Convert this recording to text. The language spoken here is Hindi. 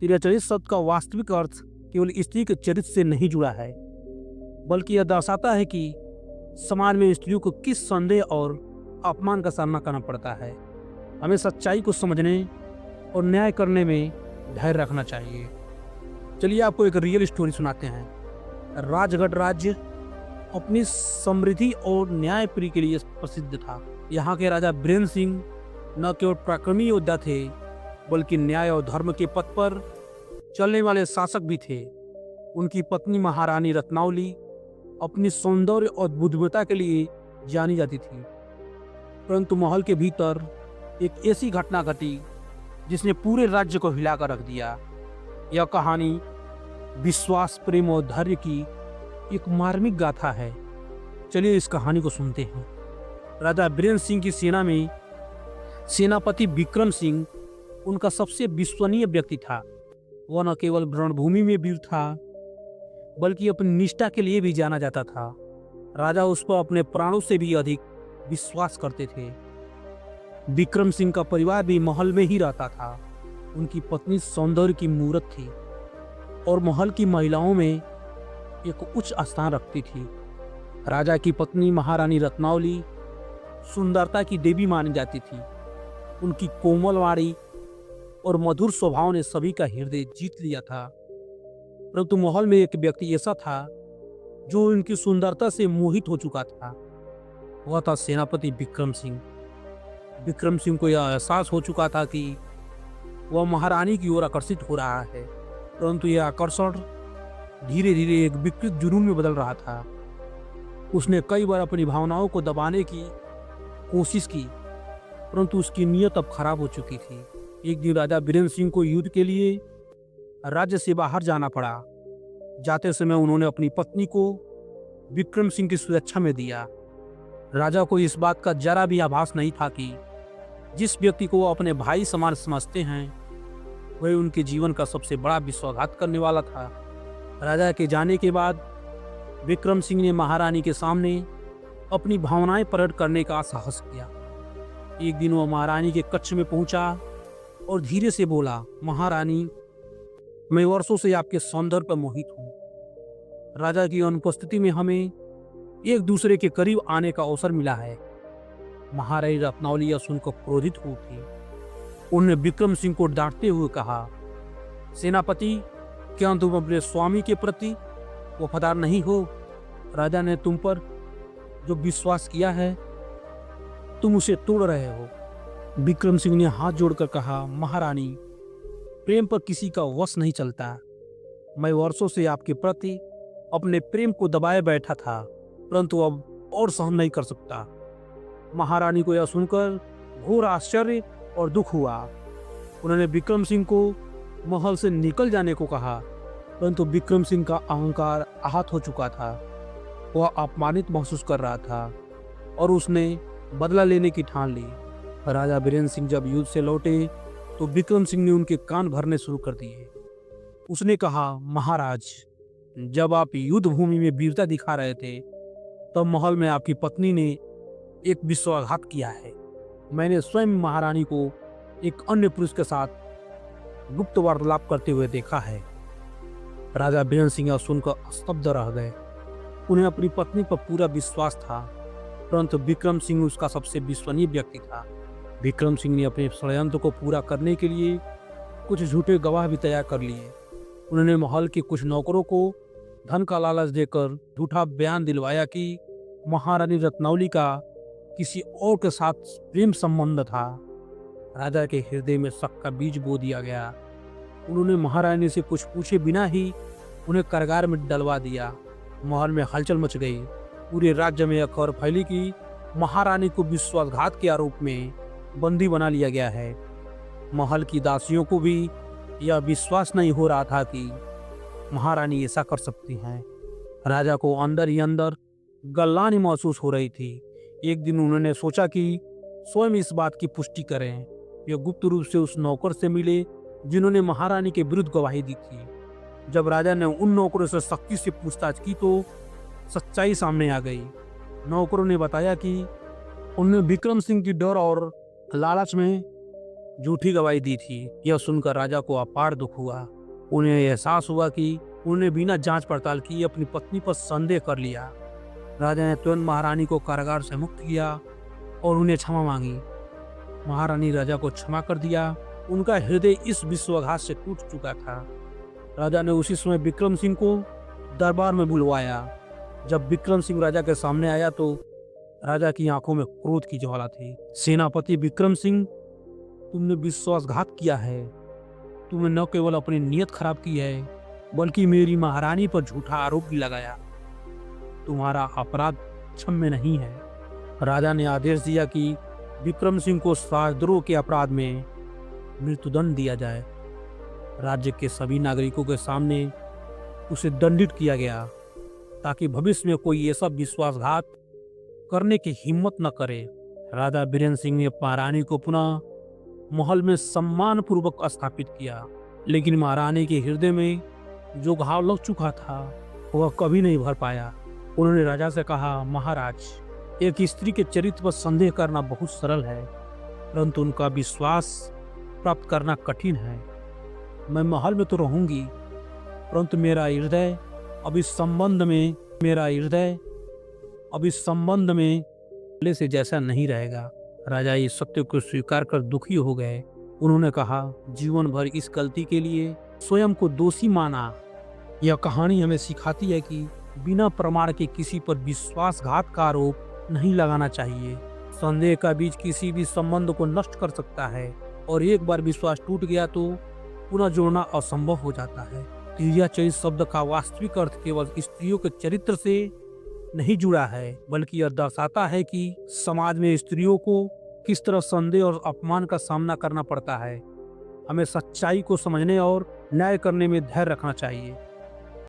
तिरचरित शब्द का वास्तविक अर्थ केवल स्त्री के चरित्र से नहीं जुड़ा है, बल्कि यह दर्शाता है कि समाज में स्त्रियों को किस संदेह और अपमान का सामना करना पड़ता है। हमें सच्चाई को समझने और न्याय करने में धैर्य रखना चाहिए। चलिए आपको एक रियल स्टोरी सुनाते हैं। राजगढ़ राज्य अपनी समृद्धि और न्यायप्रिय के लिए प्रसिद्ध था। यहाँ के राजा बीरेंद्र सिंह न केवल पराक्रमी योद्धा थे, बल्कि न्याय और धर्म के पथ पर चलने वाले शासक भी थे। उनकी पत्नी महारानी रत्नावली अपनी सौंदर्य और बुद्धिमत्ता के लिए जानी जाती थी, परंतु महल के भीतर एक ऐसी घटना घटी जिसने पूरे राज्य को हिलाकर रख दिया। यह कहानी विश्वास, प्रेम और धैर्य की एक मार्मिक गाथा है। चलिए इस कहानी को सुनते हैं। राजा बीरेंद्र सिंह की सेना में सेनापति विक्रम सिंह उनका सबसे विश्वसनीय व्यक्ति था। वह न केवल रणभूमि में वीर था, बल्कि अपनी निष्ठा के लिए भी जाना जाता था। राजा उस पर अपने प्राणों से भी अधिक विश्वास करते थे। विक्रम सिंह का परिवार भी महल में ही रहता था। उनकी पत्नी सौंदर्य की मूरत थी और महल की महिलाओं में एक उच्च स्थान रखती थी। राजा की पत्नी महारानी रत्नावली सुंदरता की देवी मानी जाती थी। उनकी कोमल वाणी और मधुर स्वभाव ने सभी का हृदय जीत लिया था। परंतु महल में एक व्यक्ति ऐसा था जो उनकी सुंदरता से मोहित हो चुका था। वह था सेनापति विक्रम सिंह। विक्रम सिंह को यह एहसास हो चुका था कि वह महारानी की ओर आकर्षित हो रहा है, परंतु यह आकर्षण धीरे धीरे एक विकृत जुनून में बदल रहा था। उसने कई बार अपनी भावनाओं को दबाने की कोशिश की, परंतु उसकी नीयत अब खराब हो चुकी थी। एक दिन राजा बीरेंद्र सिंह को युद्ध के लिए राज्य से बाहर जाना पड़ा। जाते समय उन्होंने अपनी पत्नी को विक्रम सिंह की सुरक्षा में दिया। राजा को इस बात का जरा भी आभास नहीं था कि जिस व्यक्ति को वो अपने भाई समान समझते हैं, वह उनके जीवन का सबसे बड़ा विश्वासघात करने वाला था। राजा के जाने के बाद विक्रम सिंह ने महारानी के सामने अपनी भावनाएं प्रकट करने का साहस किया। एक दिन वह महारानी के कक्ष में पहुंचा और धीरे से बोला, महारानी, मैं वर्षों से आपके सौंदर्य पर मोहित हूँ। राजा की अनुपस्थिति में हमें एक दूसरे के करीब आने का अवसर मिला है। महारानी रत्नावली यह सुनकर क्रोधित हो उठी। उन्होंने विक्रम सिंह को डांटते हुए कहा, सेनापति, क्या तुम अपने स्वामी के प्रति वफादार नहीं हो? राजा ने तुम पर जो विश्वास किया है, तुम उसे तोड़ रहे हो। विक्रम सिंह ने हाथ जोड़कर कहा, महारानी, प्रेम पर किसी का वश नहीं चलता। मैं वर्षों से आपके प्रति अपने प्रेम को दबाए बैठा था, परंतु अब और सहन नहीं कर सकता। महारानी को यह सुनकर घोर आश्चर्य और दुख हुआ। उन्होंने विक्रम सिंह को महल से निकल जाने को कहा, परंतु विक्रम सिंह का अहंकार आहत हो चुका था। वह अपमानित महसूस कर रहा था और उसने बदला लेने की ठान ली। राजा बीरेंद्र सिंह जब युद्ध से लौटे तो विक्रम सिंह ने उनके कान भरने शुरू कर दिए। उसने कहा, महाराज, जब आप युद्ध भूमि में वीरता दिखा रहे थे, तब महल में आपकी पत्नी ने एक विश्वासघात किया है। मैंने स्वयं महारानी को एक अन्य पुरुष के साथ गुप्त वार्तालाप करते हुए देखा है। राजा बीरेंद्र सिंह सुनकर स्तब्ध रह गए। उन्हें अपनी पत्नी पर पूरा विश्वास था, परंतु विक्रम सिंह उसका सबसे विश्वसनीय व्यक्ति था। विक्रम सिंह ने अपने षड्यंत्र को पूरा करने के लिए कुछ झूठे गवाह भी तैयार कर लिए। उन्होंने महल के कुछ नौकरों को धन का लालच देकर झूठा बयान दिलवाया कि महारानी रत्नावली का किसी और के साथ प्रेम संबंध था। राजा के हृदय में शक का बीज बो दिया गया। उन्होंने महारानी से कुछ पूछे बिना ही उन्हें कारागार में डलवा दिया। महल में हलचल मच गई। पूरे राज्य में यह खबर फैली कि महारानी को विश्वासघात के आरोप में बंदी बना लिया गया है। महल की दासियों को भी यह विश्वास नहीं हो रहा था कि महारानी ऐसा कर सकती हैं। राजा को अंदर ही अंदर गलानी महसूस हो रही थी। एक दिन उन्होंने सोचा कि स्वयं इस बात की पुष्टि करें। वे गुप्त रूप से उस नौकर से मिले जिन्होंने महारानी के विरुद्ध गवाही दी थी। जब राजा ने उन नौकरों से सख्ती से पूछताछ की तो सच्चाई सामने आ गई। नौकरों ने बताया कि उन्हें विक्रम सिंह की डर और लालच में झूठी गवाही दी थी। यह सुनकर राजा को अपार दुख हुआ। उन्हें एहसास हुआ कि उन्हें बिना जांच पड़ताल किए अपनी पत्नी पर संदेह कर लिया। राजा ने तुरंत महारानी को कारागार से मुक्त किया और उन्हें क्षमा मांगी। महारानी राजा को क्षमा कर दिया। उनका हृदय इस विश्वासघात से टूट चुका था। राजा ने उसी समय विक्रम सिंह को दरबार में बुलवाया। जब विक्रम सिंह राजा के सामने आया तो राजा की आंखों में क्रोध की ज्वाला थी। सेनापति विक्रम सिंह, तुमने विश्वासघात किया है। तुमने न केवल अपनी नीयत खराब की है बल्कि मेरी महारानी पर झूठा आरोप भी लगाया। तुम्हारा अपराध क्षम्य नहीं है। राजा ने आदेश दिया कि विक्रम सिंह को राजद्रोह के अपराध में मृत्युदंड दिया जाए। राज्य के सभी नागरिकों के सामने उसे दंडित किया गया ताकि भविष्य में कोई ऐसा विश्वासघात करने की हिम्मत न करे। राजा बीरेंद्र सिंह ने महारानी को पुनः महल में सम्मान पूर्वक स्थापित किया, लेकिन महारानी के हृदय में जो घाव लग चुका था वह कभी नहीं भर पाया। उन्होंने राजा से कहा, महाराज, एक स्त्री के चरित्र पर संदेह करना बहुत सरल है, परंतु उनका विश्वास प्राप्त करना कठिन है। मैं महल में तो रहूंगी, परंतु मेरा हृदय अब इस संबंध में पहले से जैसा नहीं रहेगा। राजा इस सत्य को स्वीकार कर दुखी हो गए। उन्होंने कहा, जीवन भर इस गलती के लिए स्वयं को दोषी माना। यह कहानी हमें सिखाती है कि बिना प्रमाण के किसी पर विश्वासघात का आरोप नहीं लगाना चाहिए। संदेह का बीज किसी भी संबंध को नष्ट कर सकता है और एक बार विश्वास टूट गया तो पुनः जोड़ना असंभव हो जाता है। स्त्रियां चरित्र शब्द का वास्तविक अर्थ केवल स्त्रियों के चरित्र से नहीं जुड़ा है, बल्कि यह दर्शाता है कि समाज में स्त्रियों को किस तरह संदेह और अपमान का सामना करना पड़ता है। हमें सच्चाई को समझने और न्याय करने में धैर्य रखना चाहिए।